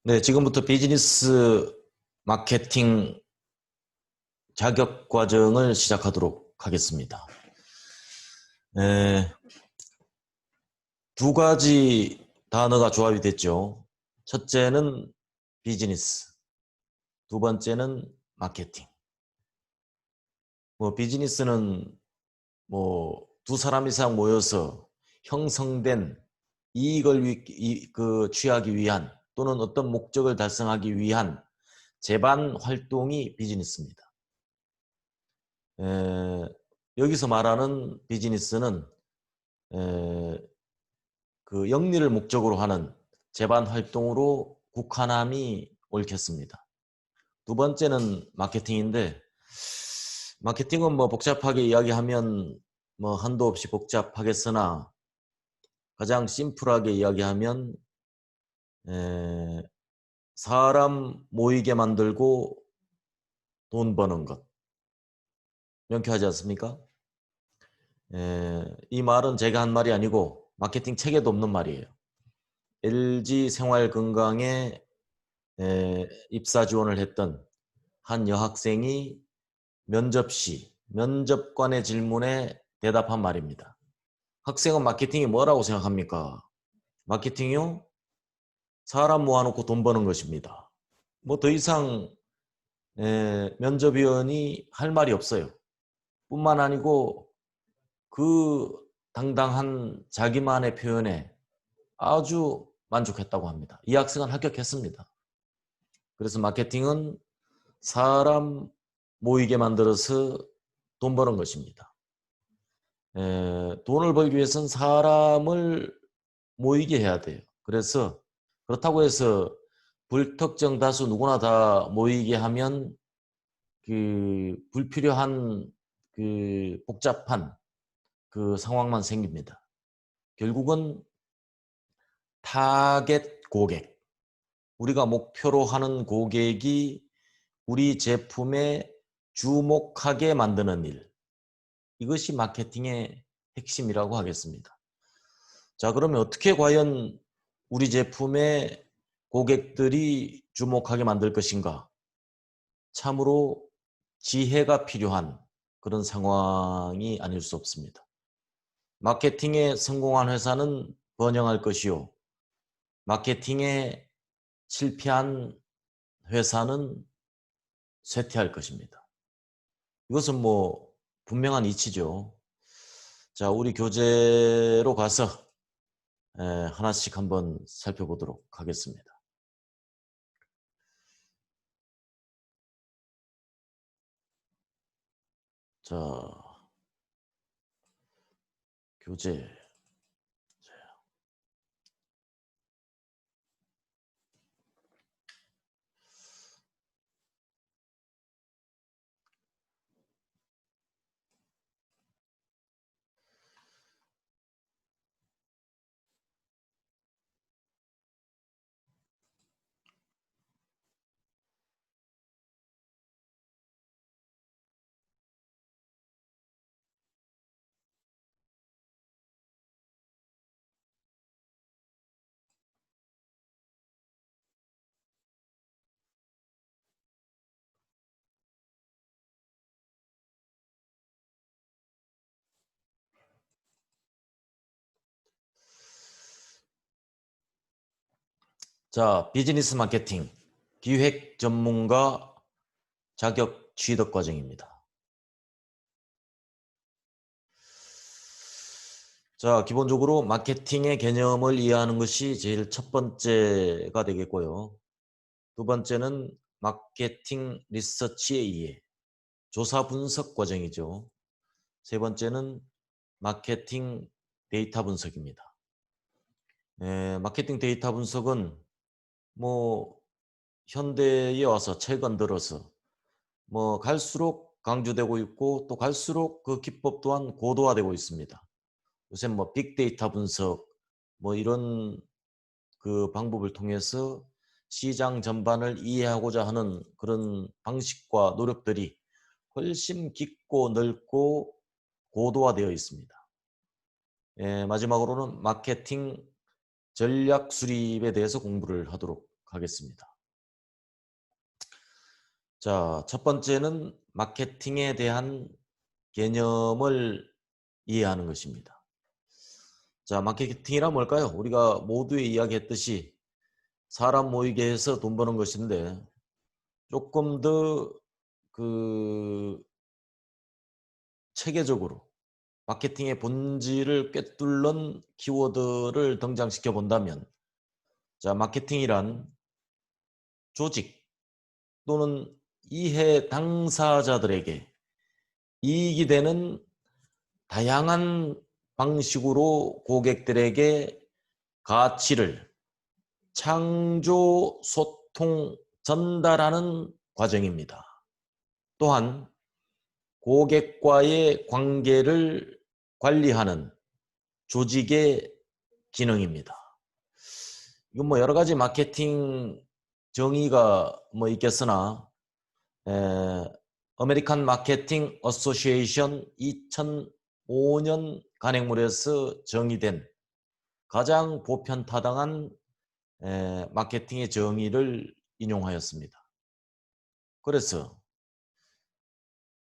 네, 지금부터 비즈니스 마케팅 자격 과정을 시작하도록 하겠습니다. 두 가지 단어가 조합이 됐죠. 첫째는 비즈니스, 두 번째는 마케팅. 비즈니스는 두 사람 이상 모여서 형성된 이익을 취하기 위한 또는 어떤 목적을 달성하기 위한 제반 활동이 비즈니스입니다. 여기서 말하는 비즈니스는 그 영리를 목적으로 하는 제반 활동으로 국한함이 옳겠습니다. 두 번째는 마케팅인데, 마케팅은 복잡하게 이야기하면 한도 없이 복잡하겠으나 가장 심플하게 이야기하면 사람 모이게 만들고 돈 버는 것. 명쾌하지 않습니까? 이 말은 제가 한 말이 아니고 마케팅 책에도 없는 말이에요. LG 생활건강에 입사 지원을 했던 한 여학생이 면접 시 면접관의 질문에 대답한 말입니다. 학생은 마케팅이 뭐라고 생각합니까? 마케팅이요? 사람 모아놓고 돈 버는 것입니다. 더 이상 면접위원이 할 말이 없어요. 뿐만 아니고 그 당당한 자기만의 표현에 아주 만족했다고 합니다. 이 학생은 합격했습니다. 그래서 마케팅은 사람 모이게 만들어서 돈 버는 것입니다. 돈을 벌기 위해서는 사람을 모이게 해야 돼요. 그래서 그렇다고 해서 불특정 다수 누구나 다 모이게 하면 그 불필요한 그 복잡한 그 상황만 생깁니다. 결국은 타겟 고객, 우리가 목표로 하는 고객이 우리 제품에 주목하게 만드는 일, 이것이 마케팅의 핵심이라고 하겠습니다. 자, 그러면 어떻게 과연 우리 제품에 고객들이 주목하게 만들 것인가? 참으로 지혜가 필요한 그런 상황이 아닐 수 없습니다. 마케팅에 성공한 회사는 번영할 것이요, 마케팅에 실패한 회사는 쇠퇴할 것입니다. 이것은 분명한 이치죠. 자, 우리 교재로 가서 하나씩 한번 살펴보도록 하겠습니다. 자, 교재. 자, 비즈니스 마케팅 기획 전문가 자격 취득 과정입니다. 자, 기본적으로 마케팅의 개념을 이해하는 것이 제일 첫 번째가 되겠고요. 두 번째는 마케팅 리서치의 이해, 조사 분석 과정이죠. 세 번째는 마케팅 데이터 분석입니다. 마케팅 데이터 분석은 현대에 와서 최근 들어서 갈수록 강조되고 있고 또 갈수록 그 기법 또한 고도화되고 있습니다. 요새 빅데이터 분석 이런 그 방법을 통해서 시장 전반을 이해하고자 하는 그런 방식과 노력들이 훨씬 깊고 넓고 고도화되어 있습니다. 마지막으로는 마케팅 전략 수립에 대해서 공부를 하도록 하겠습니다. 자, 첫 번째는 마케팅에 대한 개념을 이해하는 것입니다. 자, 마케팅이란 뭘까요? 우리가 모두에 이야기했듯이 사람 모이게 해서 돈 버는 것인데 조금 더 체계적으로 마케팅의 본질을 꿰뚫는 키워드를 등장시켜 본다면, 자, 마케팅이란 조직 또는 이해 당사자들에게 이익이 되는 다양한 방식으로 고객들에게 가치를 창조, 소통, 전달하는 과정입니다. 또한 고객과의 관계를 관리하는 조직의 기능입니다. 이건 뭐 여러 가지 마케팅 정의가 뭐 있겠으나 아메리칸 마케팅 어소시에이션 2005년 간행물에서 정의된 가장 보편타당한 마케팅의 정의를 인용하였습니다. 그래서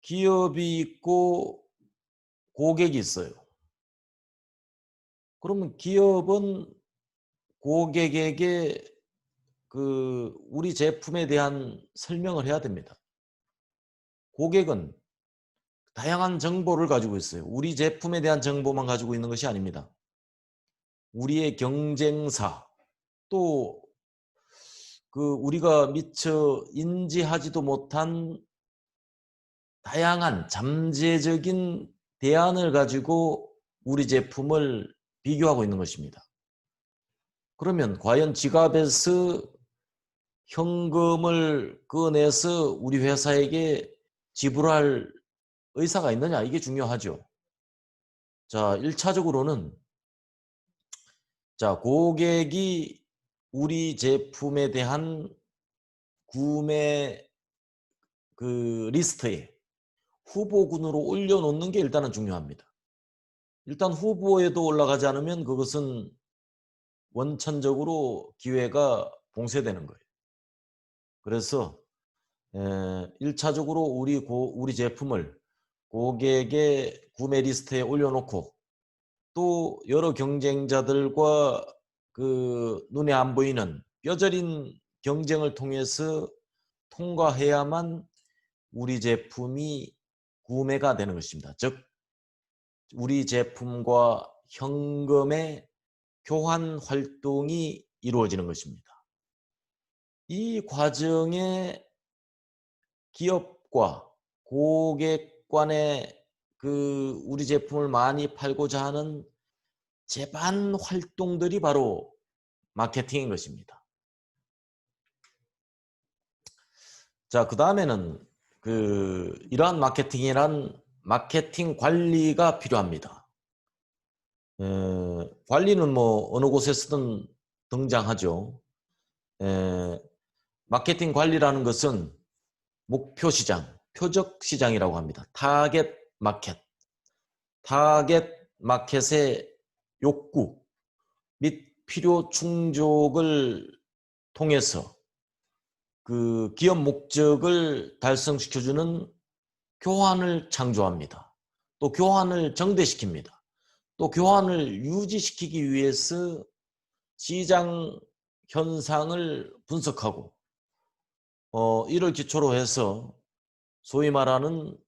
기업이 있고 고객이 있어요. 그러면 기업은 고객에게 우리 제품에 대한 설명을 해야 됩니다. 고객은 다양한 정보를 가지고 있어요. 우리 제품에 대한 정보만 가지고 있는 것이 아닙니다. 우리의 경쟁사, 또 우리가 미처 인지하지도 못한 다양한 잠재적인 대안을 가지고 우리 제품을 비교하고 있는 것입니다. 그러면 과연 지갑에서 현금을 꺼내서 우리 회사에게 지불할 의사가 있느냐, 이게 중요하죠. 자, 1차적으로는 자, 고객이 우리 제품에 대한 구매 리스트에 후보군으로 올려놓는 게 일단은 중요합니다. 일단 후보에도 올라가지 않으면 그것은 원천적으로 기회가 봉쇄되는 거예요. 그래서 1차적으로 우리 제품을 고객의 구매 리스트에 올려놓고, 또 여러 경쟁자들과 눈에 안 보이는 뼈저린 경쟁을 통해서 통과해야만 우리 제품이 구매가 되는 것입니다. 즉, 우리 제품과 현금의 교환 활동이 이루어지는 것입니다. 이 과정에 기업과 고객 간의 우리 제품을 많이 팔고자 하는 제반 활동들이 바로 마케팅인 것입니다. 자, 그 다음에는 이러한 마케팅이란 마케팅 관리가 필요합니다. 관리는 뭐 어느 곳에서든 등장하죠. 마케팅 관리라는 것은 목표 시장, 표적 시장이라고 합니다. 타겟 마켓. 타겟 마켓의 욕구 및 필요 충족을 통해서 기업 목적을 달성시켜주는 교환을 창조합니다. 또 교환을 정대시킵니다. 또 교환을 유지시키기 위해서 시장 현상을 분석하고 이를 기초로 해서 소위 말하는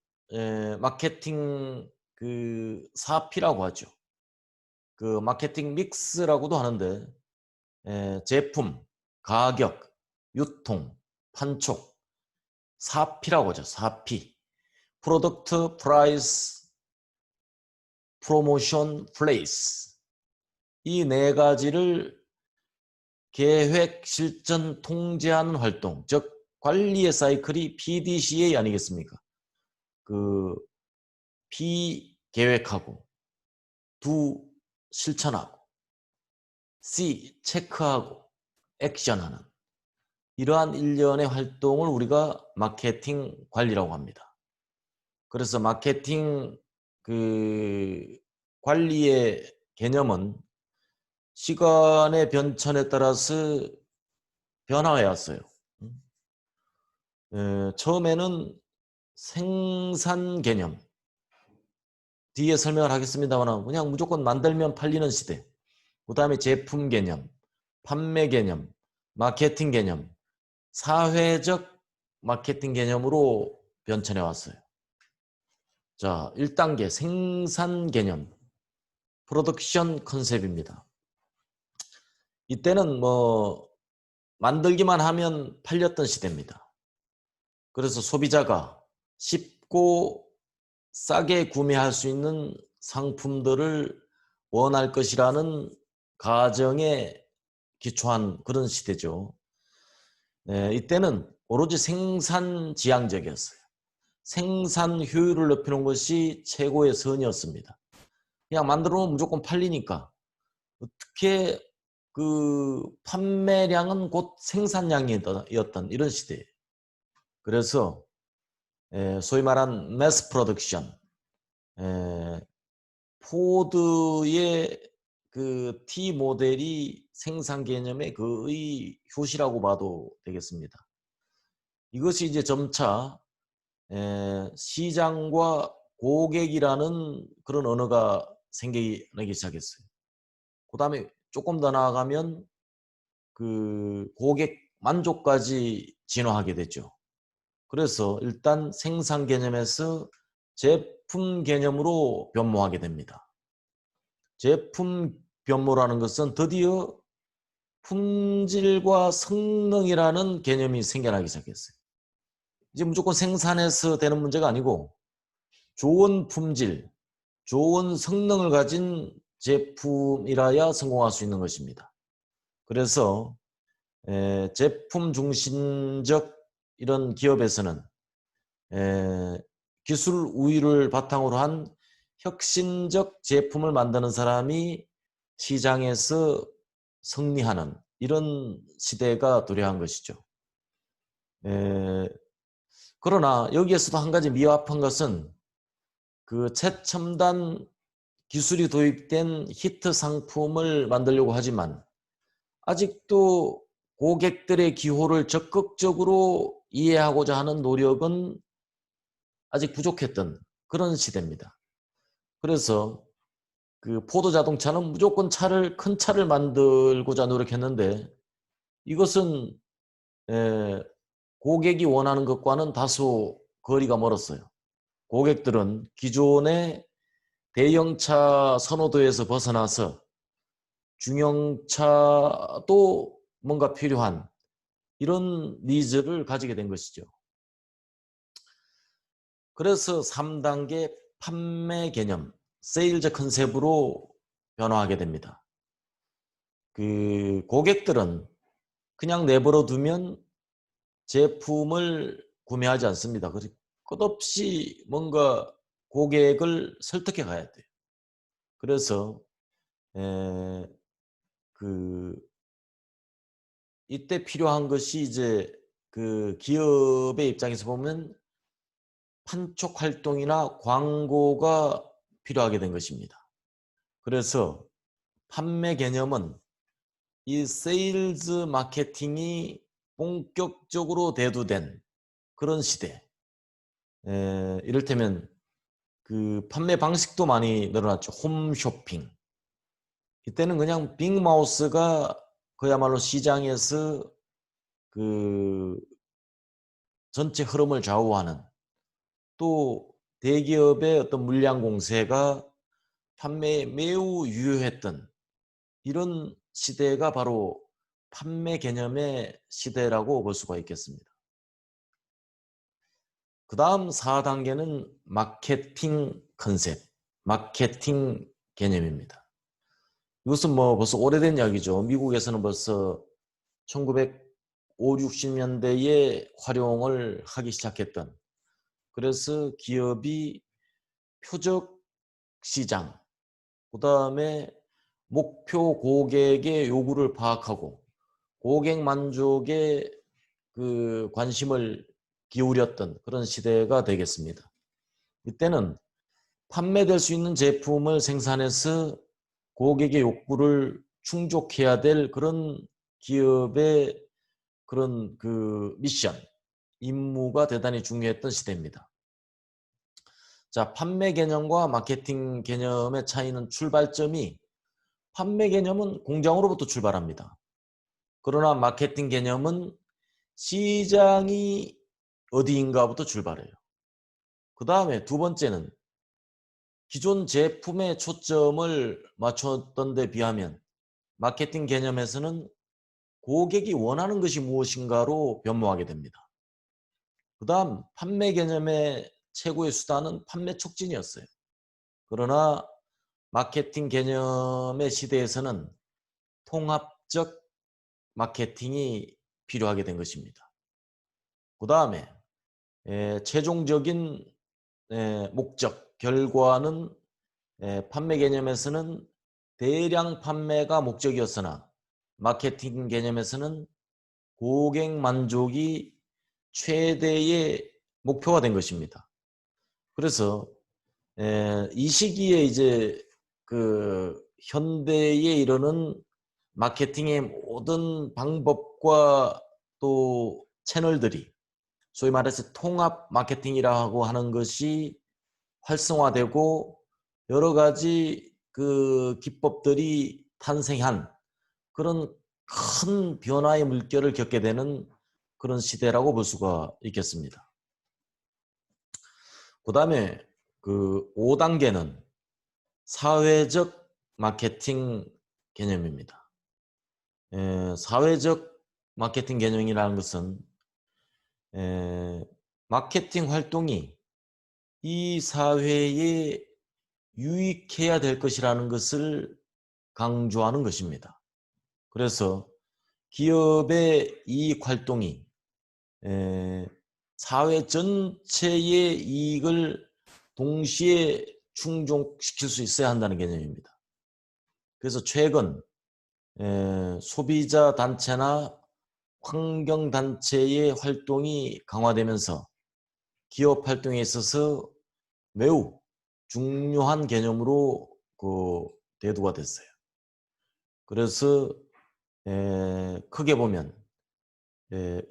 마케팅 사피라고 하죠. 마케팅 믹스라고도 하는데 제품, 가격, 유통, 판촉, 사피라고 하죠. 사피. 프로덕트, 프라이스, 프로모션, 플레이스. 이 네 가지를 계획, 실전, 통제하는 활동, 즉 관리의 사이클이 PDCA 아니겠습니까? P 계획하고, 실천하고, C 체크하고, 액션하는 이러한 일련의 활동을 우리가 마케팅 관리라고 합니다. 그래서 마케팅 관리의 개념은 시간의 변천에 따라서 변화해 왔어요. 처음에는 생산 개념, 뒤에 설명을 하겠습니다만 그냥 무조건 만들면 팔리는 시대. 그 다음에 제품 개념, 판매 개념, 마케팅 개념, 사회적 마케팅 개념으로 변천해 왔어요. 자, 1단계 생산 개념, 프로덕션 컨셉입니다. 이때는 뭐 만들기만 하면 팔렸던 시대입니다. 그래서 소비자가 쉽고 싸게 구매할 수 있는 상품들을 원할 것이라는 가정에 기초한 그런 시대죠. 이때는 오로지 생산 지향적이었어요. 생산 효율을 높이는 것이 최고의 선이었습니다. 그냥 만들어 놓으면 무조건 팔리니까 어떻게 그 판매량은 곧 생산량이었던 이런 시대예요. 그래서 소위 말한 매스 프로덕션, 포드의 그 T 모델이 생산 개념의 거의 효시라고 봐도 되겠습니다. 이것이 이제 점차 시장과 고객이라는 그런 언어가 생기기 시작했어요. 그 다음에 조금 더 나아가면 그 고객 만족까지 진화하게 됐죠. 그래서 일단 생산 개념에서 제품 개념으로 변모하게 됩니다. 제품 변모라는 것은 드디어 품질과 성능이라는 개념이 생겨나기 시작했어요. 이제 무조건 생산해서 되는 문제가 아니고 좋은 품질, 좋은 성능을 가진 제품이라야 성공할 수 있는 것입니다. 그래서 제품 중심적 이런 기업에서는 기술 우위를 바탕으로 한 혁신적 제품을 만드는 사람이 시장에서 승리하는 이런 시대가 도래한 것이죠. 그러나 여기에서도 한 가지 미흡한 것은 그 최첨단 기술이 도입된 히트 상품을 만들려고 하지만 아직도 고객들의 기호를 적극적으로 이해하고자 하는 노력은 아직 부족했던 그런 시대입니다. 그래서 그 포드 자동차는 무조건 큰 차를 만들고자 노력했는데 이것은 고객이 원하는 것과는 다소 거리가 멀었어요. 고객들은 기존의 대형차 선호도에서 벗어나서 중형차도 뭔가 필요한 이런 니즈를 가지게 된 것이죠. 그래서 3단계 판매 개념, 세일즈 컨셉으로 변화하게 됩니다. 그 고객들은 그냥 내버려 두면 제품을 구매하지 않습니다. 그래서 끝없이 뭔가 고객을 설득해 가야 돼요. 그래서 이때 필요한 것이 이제 그 기업의 입장에서 보면 판촉 활동이나 광고가 필요하게 된 것입니다. 그래서 판매 개념은 이 세일즈 마케팅이 본격적으로 대두된 그런 시대. 이를테면 그 판매 방식도 많이 늘어났죠. 홈쇼핑. 이때는 그냥 빅마우스가 그야말로 시장에서 그 전체 흐름을 좌우하는, 또 대기업의 어떤 물량 공세가 판매에 매우 유효했던 이런 시대가 바로 판매 개념의 시대라고 볼 수가 있겠습니다. 그 다음 4단계는 마케팅 컨셉, 마케팅 개념입니다. 이것은 뭐 벌써 오래된 이야기죠. 미국에서는 벌써 1950, 60년대에 활용을 하기 시작했던, 그래서 기업이 표적 시장, 그 다음에 목표 고객의 요구를 파악하고 고객 만족에 그 관심을 기울였던 그런 시대가 되겠습니다. 이때는 판매될 수 있는 제품을 생산해서 고객의 욕구를 충족해야 될 그런 기업의 그런 그 미션, 임무가 대단히 중요했던 시대입니다. 자, 판매 개념과 마케팅 개념의 차이는 출발점이 판매 개념은 공장으로부터 출발합니다. 그러나 마케팅 개념은 시장이 어디인가부터 출발해요. 그 다음에 두 번째는 기존 제품에 초점을 맞췄던 데 비하면 마케팅 개념에서는 고객이 원하는 것이 무엇인가로 변모하게 됩니다. 그 다음 판매 개념의 최고의 수단은 판매 촉진이었어요. 그러나 마케팅 개념의 시대에서는 통합적 마케팅이 필요하게 된 것입니다. 그 다음에 최종적인 목적, 결과는 판매 개념에서는 대량 판매가 목적이었으나 마케팅 개념에서는 고객 만족이 최대의 목표가 된 것입니다. 그래서 이 시기에 이제 그 현대에 이르는 마케팅의 모든 방법과 또 채널들이 소위 말해서 통합 마케팅이라고 하는 것이 활성화되고 여러 가지 그 기법들이 탄생한 그런 큰 변화의 물결을 겪게 되는 그런 시대라고 볼 수가 있겠습니다. 그 다음에 그 5단계는 사회적 마케팅 개념입니다. 사회적 마케팅 개념이라는 것은 마케팅 활동이 이 사회에 유익해야 될 것이라는 것을 강조하는 것입니다. 그래서 기업의 이익 활동이 사회 전체의 이익을 동시에 충족시킬 수 있어야 한다는 개념입니다. 그래서 최근 소비자 단체나 환경 단체의 활동이 강화되면서 기업 활동에 있어서 매우 중요한 개념으로 대두가 됐어요. 그래서 크게 보면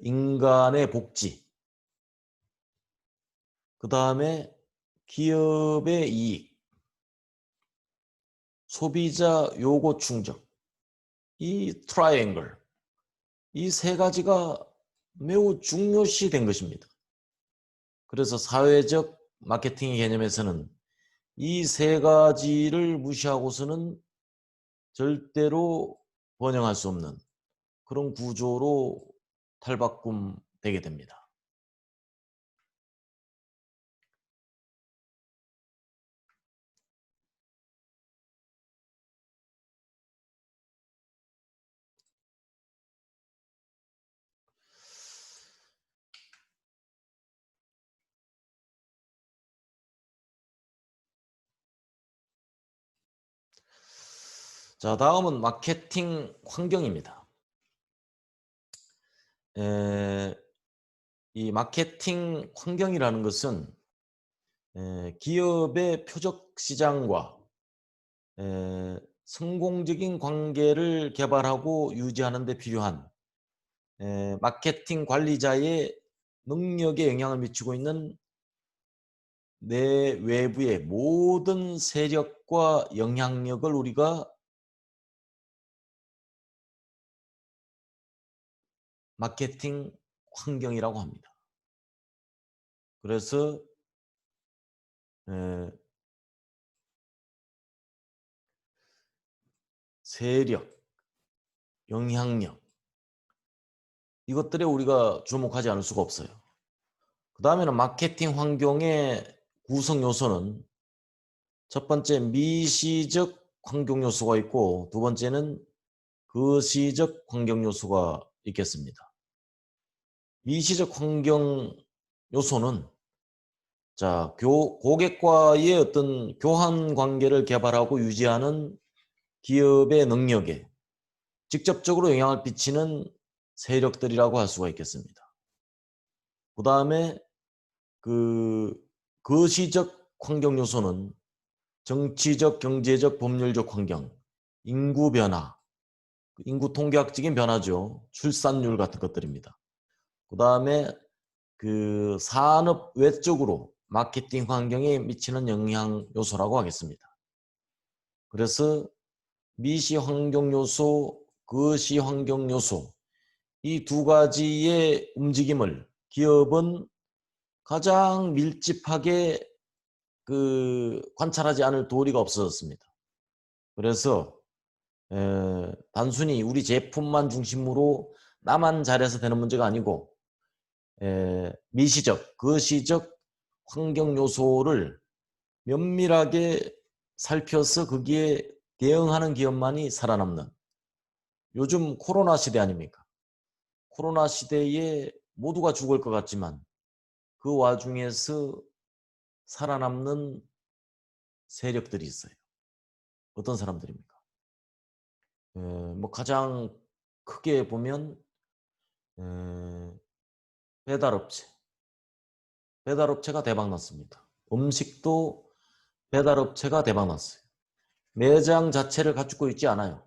인간의 복지, 그 다음에 기업의 이익, 소비자 요구 충족, 이 트라이앵글, 이 세 가지가 매우 중요시 된 것입니다. 그래서 사회적 마케팅 개념에서는 이 세 가지를 무시하고서는 절대로 번영할 수 없는 그런 구조로 탈바꿈되게 됩니다. 자, 다음은 마케팅 환경입니다. 이 마케팅 환경이라는 것은 기업의 표적 시장과 성공적인 관계를 개발하고 유지하는 데 필요한 마케팅 관리자의 능력에 영향을 미치고 있는 내 외부의 모든 세력과 영향력을 우리가 마케팅 환경이라고 합니다. 그래서 세력, 영향력 이것들에 우리가 주목하지 않을 수가 없어요. 그 다음에는 마케팅 환경의 구성 요소는 첫 번째 미시적 환경 요소가 있고 두 번째는 거시적 환경 요소가 있겠습니다. 미시적 환경 요소는 자, 고객과의 어떤 교환 관계를 개발하고 유지하는 기업의 능력에 직접적으로 영향을 끼치는 세력들이라고 할 수가 있겠습니다. 그 다음에 그 거시적 환경 요소는 정치적, 경제적, 법률적 환경, 인구 변화, 인구 통계학적인 변화죠. 출산율 같은 것들입니다. 그 다음에 그 산업 외적으로 마케팅 환경에 미치는 영향 요소라고 하겠습니다. 그래서 미시 환경 요소, 거시 환경 요소 이 두 가지의 움직임을 기업은 가장 밀집하게 관찰하지 않을 도리가 없어졌습니다. 그래서 단순히 우리 제품만 중심으로 나만 잘해서 되는 문제가 아니고 미시적, 거시적 환경 요소를 면밀하게 살펴서 거기에 대응하는 기업만이 살아남는 요즘 코로나 시대 아닙니까? 코로나 시대에 모두가 죽을 것 같지만 그 와중에서 살아남는 세력들이 있어요. 어떤 사람들입니까? 뭐 가장 크게 보면 배달업체. 배달업체가 대박났습니다. 음식도 배달업체가 대박났어요. 매장 자체를 갖추고 있지 않아요.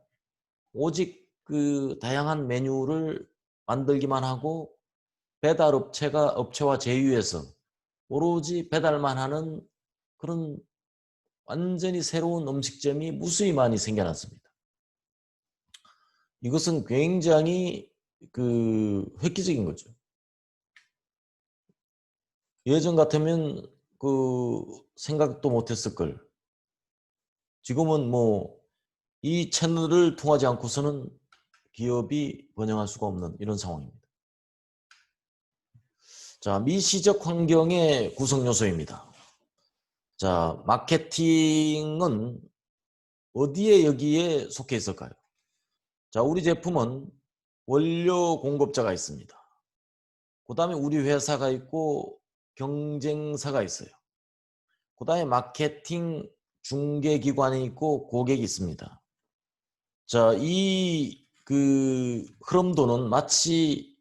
오직 그 다양한 메뉴를 만들기만 하고 배달업체가 업체와 제휴해서 오로지 배달만 하는 그런 완전히 새로운 음식점이 무수히 많이 생겨났습니다. 이것은 굉장히 획기적인 거죠. 예전 같으면 생각도 못했을 걸. 지금은 뭐 이 채널을 통하지 않고서는 기업이 번영할 수가 없는 이런 상황입니다. 자, 미시적 환경의 구성 요소입니다. 자, 마케팅은 어디에 여기에 속해 있을까요? 자, 우리 제품은 원료 공급자가 있습니다. 그 다음에 우리 회사가 있고 경쟁사가 있어요. 그 다음에 마케팅 중개기관이 있고 고객이 있습니다. 자, 이 흐름도는 마치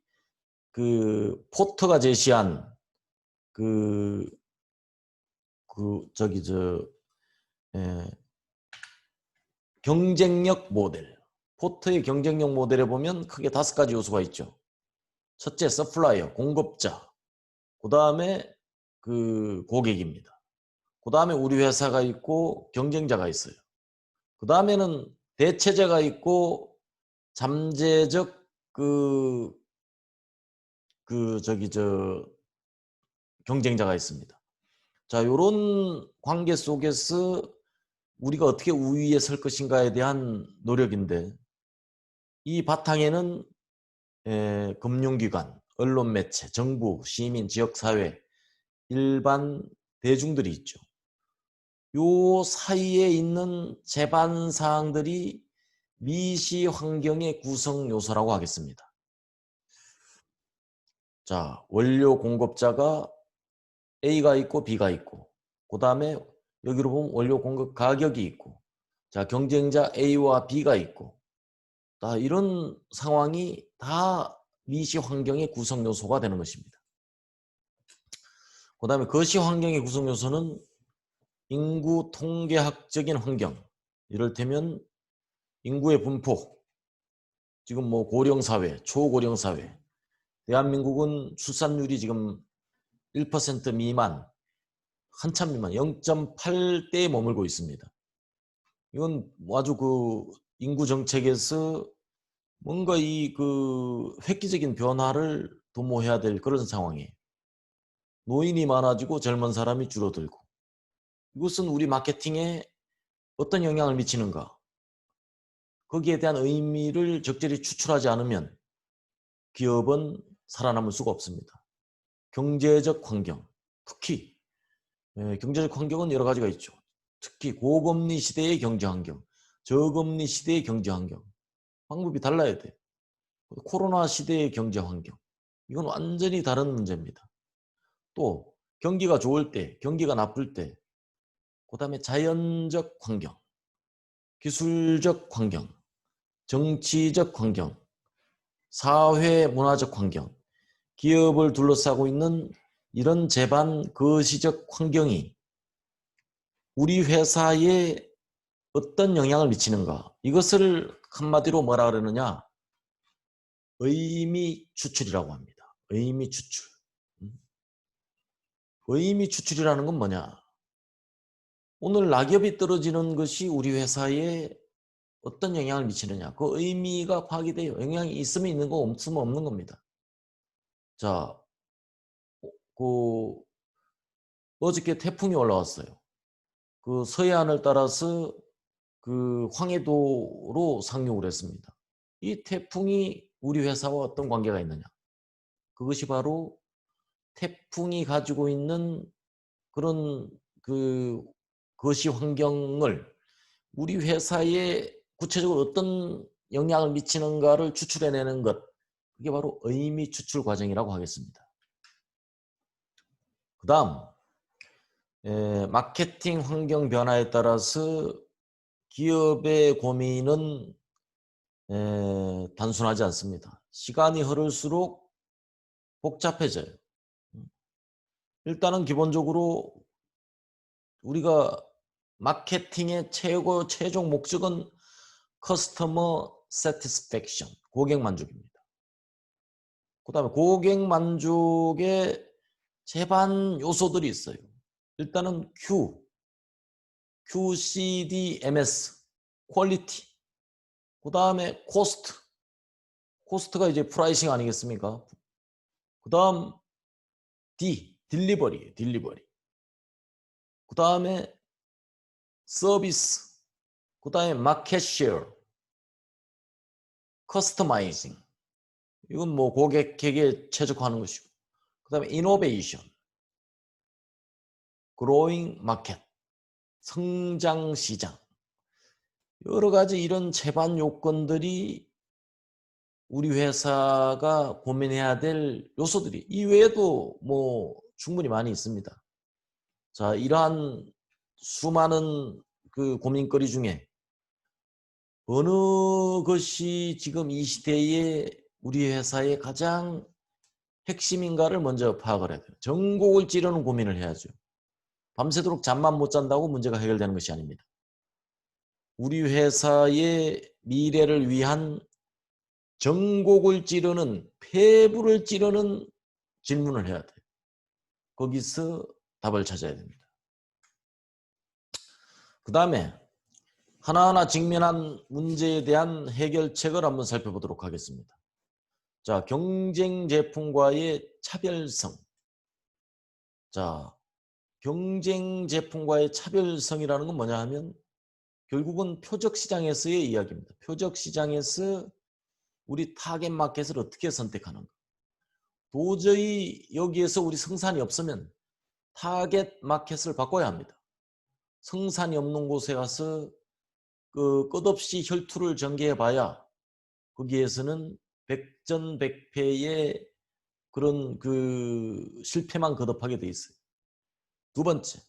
포터가 제시한 경쟁력 모델. 포터의 경쟁력 모델에 보면 크게 5가지 요소가 있죠. 첫째, 서플라이어, 공급자. 그 다음에 고객입니다. 그 다음에 우리 회사가 있고 경쟁자가 있어요. 그 다음에는 대체제가 있고 잠재적 경쟁자가 있습니다. 자, 이런 관계 속에서 우리가 어떻게 우위에 설 것인가에 대한 노력인데 이 바탕에는 금융기관, 언론 매체, 정부, 시민, 지역사회, 일반 대중들이 있죠. 요 사이에 있는 제반 사항들이 미시 환경의 구성 요소라고 하겠습니다. 자, 원료 공급자가 A가 있고 B가 있고, 그 다음에 여기로 보면 원료 공급 가격이 있고, 자, 경쟁자 A와 B가 있고, 다 이런 상황이 다 미시 환경의 구성 요소가 되는 것입니다. 그 다음에 거시 환경의 구성 요소는 인구 통계학적인 환경, 이를테면 인구의 분포, 지금 뭐 고령사회, 초고령사회, 대한민국은 출산율이 지금 1% 미만, 한참 미만, 0.8대에 머물고 있습니다. 이건 아주 인구 정책에서 뭔가 획기적인 변화를 도모해야 될 그런 상황이에요. 노인이 많아지고 젊은 사람이 줄어들고, 이것은 우리 마케팅에 어떤 영향을 미치는가? 거기에 대한 의미를 적절히 추출하지 않으면 기업은 살아남을 수가 없습니다. 경제적 환경, 특히 경제적 환경은 여러 가지가 있죠. 특히 고금리 시대의 경제 환경, 저금리 시대의 경제 환경, 방법이 달라야 돼요. 코로나 시대의 경제 환경, 이건 완전히 다른 문제입니다. 또 경기가 좋을 때, 경기가 나쁠 때, 그 다음에 자연적 환경, 기술적 환경, 정치적 환경, 사회 문화적 환경, 기업을 둘러싸고 있는 이런 제반 거시적 환경이 우리 회사에 어떤 영향을 미치는가, 이것을 한마디로 뭐라 그러느냐, 의미 추출이라고 합니다. 의미 추출. 의미 추출이라는 건 뭐냐? 오늘 낙엽이 떨어지는 것이 우리 회사에 어떤 영향을 미치느냐? 그 의미가 파악돼요. 영향이 있으면 있는 거, 없으면 없는 겁니다. 자, 그 어저께 태풍이 올라왔어요. 그 서해안을 따라서 그 황해도로 상륙을 했습니다. 이 태풍이 우리 회사와 어떤 관계가 있느냐? 그것이 바로 태풍이 가지고 있는 그런 그것이 환경을 우리 회사에 구체적으로 어떤 영향을 미치는가를 추출해내는 것. 그게 바로 의미 추출 과정이라고 하겠습니다. 그 다음 마케팅 환경 변화에 따라서 기업의 고민은 단순하지 않습니다. 시간이 흐를수록 복잡해져요. 일단은 기본적으로 우리가 마케팅의 최종 목적은 커스터머 세티스팩션, 고객 만족입니다. 그 다음에 고객 만족의 제반 요소들이 있어요. 일단은 QCDMS, 퀄리티. 그 다음에 코스트가 이제 프라이싱 아니겠습니까? 그 다음 딜리버리예요. 딜리버리. 그 다음에 서비스. 그 다음에 마켓 셰어, 커스터마이징. 이건 뭐 고객에게 최적화하는 것이고. 그 다음에 이노베이션, 그로잉 마켓, 성장 시장. 여러 가지 이런 제반 요건들이 우리 회사가 고민해야 될 요소들이 이외에도 뭐 충분히 많이 있습니다. 자, 이러한 수많은 그 고민거리 중에 어느 것이 지금 이 시대에 우리 회사의 가장 핵심인가를 먼저 파악을 해야 돼요. 전곡을 찌르는 고민을 해야죠. 밤새도록 잠만 못 잔다고 문제가 해결되는 것이 아닙니다. 우리 회사의 미래를 위한 전곡을 찌르는, 폐부를 찌르는 질문을 해야 돼요. 거기서 답을 찾아야 됩니다. 그 다음에 하나하나 직면한 문제에 대한 해결책을 한번 살펴보도록 하겠습니다. 자, 경쟁 제품과의 차별성. 자, 경쟁 제품과의 차별성이라는 건 뭐냐 하면 결국은 표적 시장에서의 이야기입니다. 표적 시장에서 우리 타겟 마켓을 어떻게 선택하는가. 도저히 여기에서 우리 성산이 없으면 타겟 마켓을 바꿔야 합니다. 성산이 없는 곳에 가서 그 끝없이 혈투를 전개해봐야 거기에서는 백전백패의 그런 그 실패만 거듭하게 돼 있어요. 두 번째,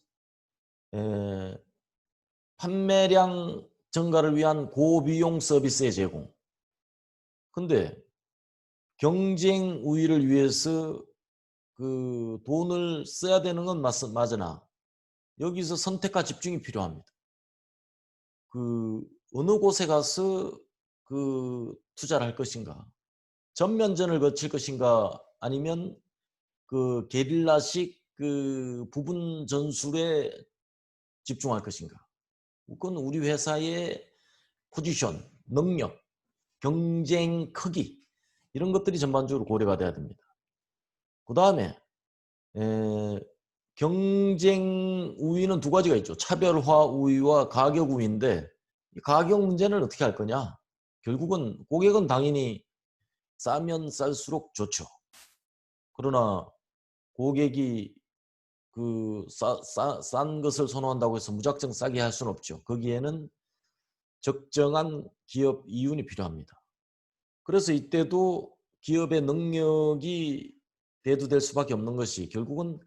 판매량 증가를 위한 고비용 서비스의 제공. 근데 경쟁 우위를 위해서 그 돈을 써야 되는 건 맞으나 여기서 선택과 집중이 필요합니다. 그 어느 곳에 가서 그 투자를 할 것인가, 전면전을 거칠 것인가, 아니면 그 게릴라식 그 부분 전술에 집중할 것인가. 그건 우리 회사의 포지션, 능력, 경쟁 크기 이런 것들이 전반적으로 고려가 돼야 됩니다. 그 다음에 경쟁 우위는 두 가지가 있죠. 차별화 우위와 가격 우위인데 이 가격 문제는 어떻게 할 거냐. 결국은 고객은 당연히 싸면 쌀수록 좋죠. 그러나 고객이 그 싼 것을 선호한다고 해서 무작정 싸게 할 수는 없죠. 거기에는 적정한 기업 이윤이 필요합니다. 그래서 이때도 기업의 능력이 대두될 수밖에 없는 것이 결국은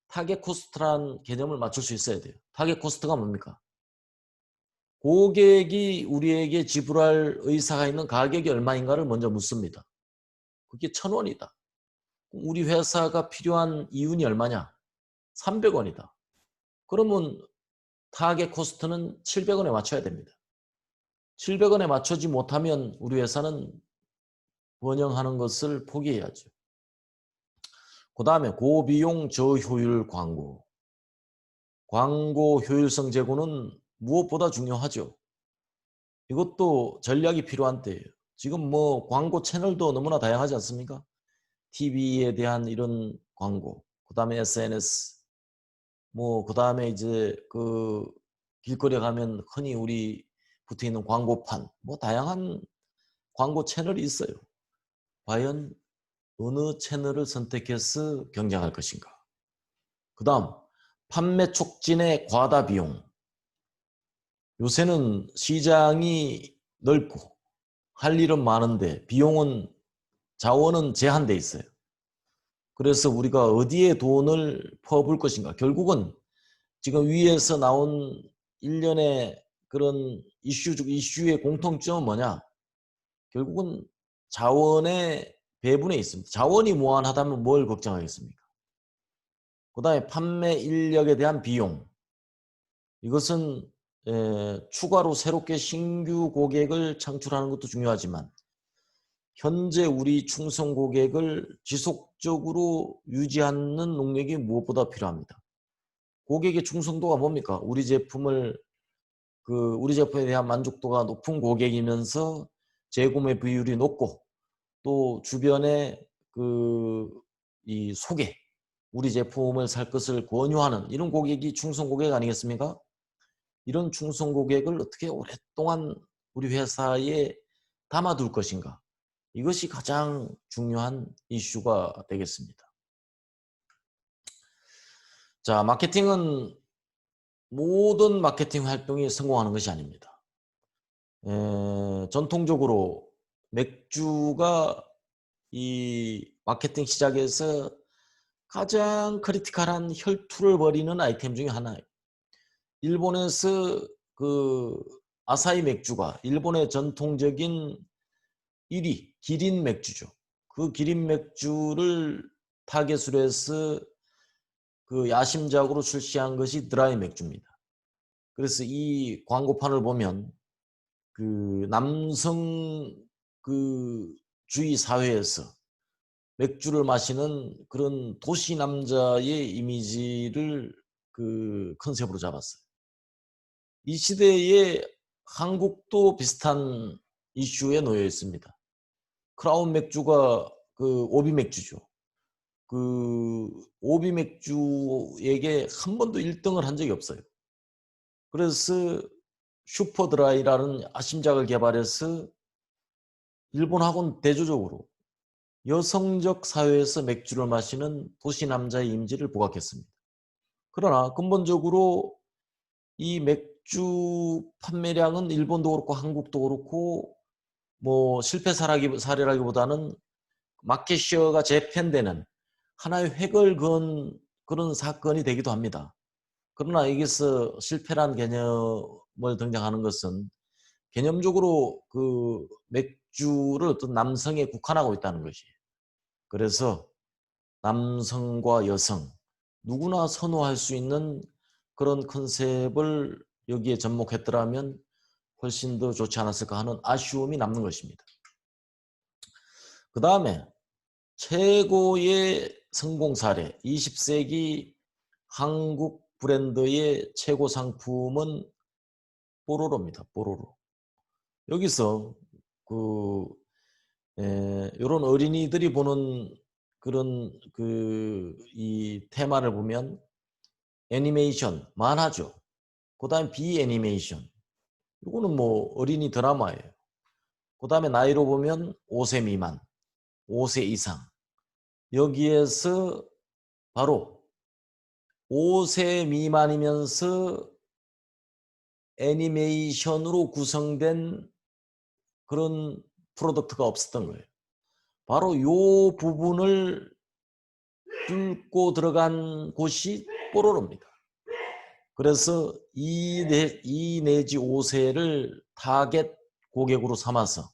타겟 코스트라는 개념을 맞출 수 있어야 돼요. 타겟 코스트가 뭡니까? 고객이 우리에게 지불할 의사가 있는 가격이 얼마인가를 먼저 묻습니다. 그게 1,000원이다. 우리 회사가 필요한 이윤이 얼마냐? 300원이다. 그러면 타겟 코스트는 700원에 맞춰야 됩니다. 700원에 맞추지 못하면 우리 회사는 번영하는 것을 포기해야죠. 그 다음에 고비용 저효율 광고. 광고 효율성 제고는 무엇보다 중요하죠. 이것도 전략이 필요한 때예요. 지금 뭐 광고 채널도 너무나 다양하지 않습니까? TV에 대한 이런 광고, 그 다음에 SNS, 뭐 그 다음에 이제 그 길거리에 가면 흔히 우리 붙어 있는 광고판, 뭐 다양한 광고 채널이 있어요. 과연 어느 채널을 선택해서 경쟁할 것인가? 그 다음 판매 촉진의 과다 비용. 요새는 시장이 넓고 할 일은 많은데 비용은 자원은 제한돼 있어요. 그래서 우리가 어디에 돈을 퍼부을 것인가? 결국은 지금 위에서 나온 일련의 그런 이슈의 공통점은 뭐냐? 결국은 자원의 배분에 있습니다. 자원이 무한하다면 뭘 걱정하겠습니까? 그 다음에 판매 인력에 대한 비용. 이것은 추가로 새롭게 신규 고객을 창출하는 것도 중요하지만 현재 우리 충성 고객을 지속적으로 유지하는 능력이 무엇보다 필요합니다. 고객의 충성도가 뭡니까? 우리 제품에 대한 만족도가 높은 고객이면서 재구매 비율이 높고 또 주변에 이 소개, 우리 제품을 살 것을 권유하는 이런 고객이 충성 고객 아니겠습니까? 이런 충성 고객을 어떻게 오랫동안 우리 회사에 담아둘 것인가? 이것이 가장 중요한 이슈가 되겠습니다. 자, 마케팅은 모든 마케팅 활동이 성공하는 것이 아닙니다. 전통적으로 맥주가 이 마케팅 시작에서 가장 크리티컬한 혈투를 벌이는 아이템 중에 하나예요. 일본에서 그 아사히 맥주가 일본의 전통적인 1위 기린 맥주죠. 그 기린 맥주를 타겟으로 해서 그 야심작으로 출시한 것이 드라이 맥주입니다. 그래서 이 광고판을 보면 그 남성 그 주의 사회에서 맥주를 마시는 그런 도시 남자의 이미지를 그 컨셉으로 잡았어요. 이 시대에 한국도 비슷한 이슈에 놓여 있습니다. 크라운 맥주가 그 오비 맥주죠. 그 오비 맥주에게 한 번도 1등을 한 적이 없어요. 그래서 슈퍼드라이라는 아심작을 개발해서 일본하고는 대조적으로 여성적 사회에서 맥주를 마시는 도시 남자의 이미지를 부각했습니다. 그러나 근본적으로 이 맥주 판매량은 일본도 그렇고 한국도 그렇고 뭐 실패 사례라기보다는 마켓시어가 재편되는 하나의 획을 그은 그런 사건이 되기도 합니다. 그러나 여기서 실패란 개념을 등장하는 것은 개념적으로 그 맥주를 어떤 남성에 국한하고 있다는 것이에요. 그래서 남성과 여성 누구나 선호할 수 있는 그런 컨셉을 여기에 접목했더라면 훨씬 더 좋지 않았을까 하는 아쉬움이 남는 것입니다. 그 다음에 최고의 성공 사례, 20세기 한국 브랜드의 최고 상품은 뽀로로입니다. 뽀로로. 여기서 이런 어린이들이 보는 그런 이 테마를 보면 애니메이션, 만화죠. 그 다음에 비애니메이션. 이거는 뭐 어린이 드라마예요. 그 다음에 나이로 보면 5세 미만, 5세 이상. 여기에서 바로 5세 미만이면서 애니메이션으로 구성된 그런 프로덕트가 없었던 거예요. 바로 이 부분을 뚫고 들어간 곳이 뽀로로입니다. 그래서 2 내지 5세를 타겟 고객으로 삼아서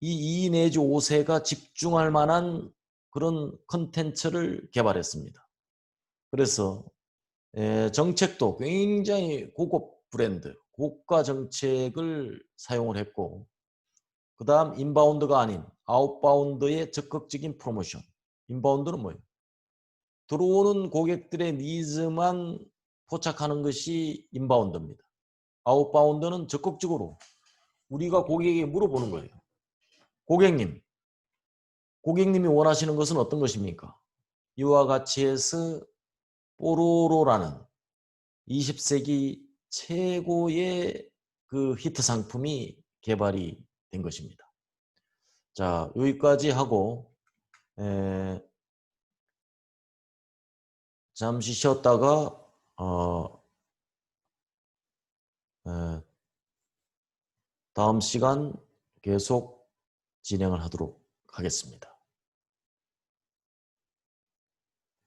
이 2 내지 5세가 집중할 만한 그런 컨텐츠를 개발했습니다. 그래서 정책도 굉장히 고급 브랜드, 고가 정책을 사용을 했고 그 다음 인바운드가 아닌 아웃바운드의 적극적인 프로모션 인바운드는 뭐예요? 들어오는 고객들의 니즈만 포착하는 것이 인바운드입니다. 아웃바운드는 적극적으로 우리가 고객에게 물어보는 거예요. 고객님이 원하시는 것은 어떤 것입니까? 이와 같이 해서 뽀로로라는 20세기 최고의 그 히트 상품이 개발이 된 것입니다. 자, 여기까지 하고 잠시 쉬었다가 다음 시간 계속 진행을 하도록 하겠습니다.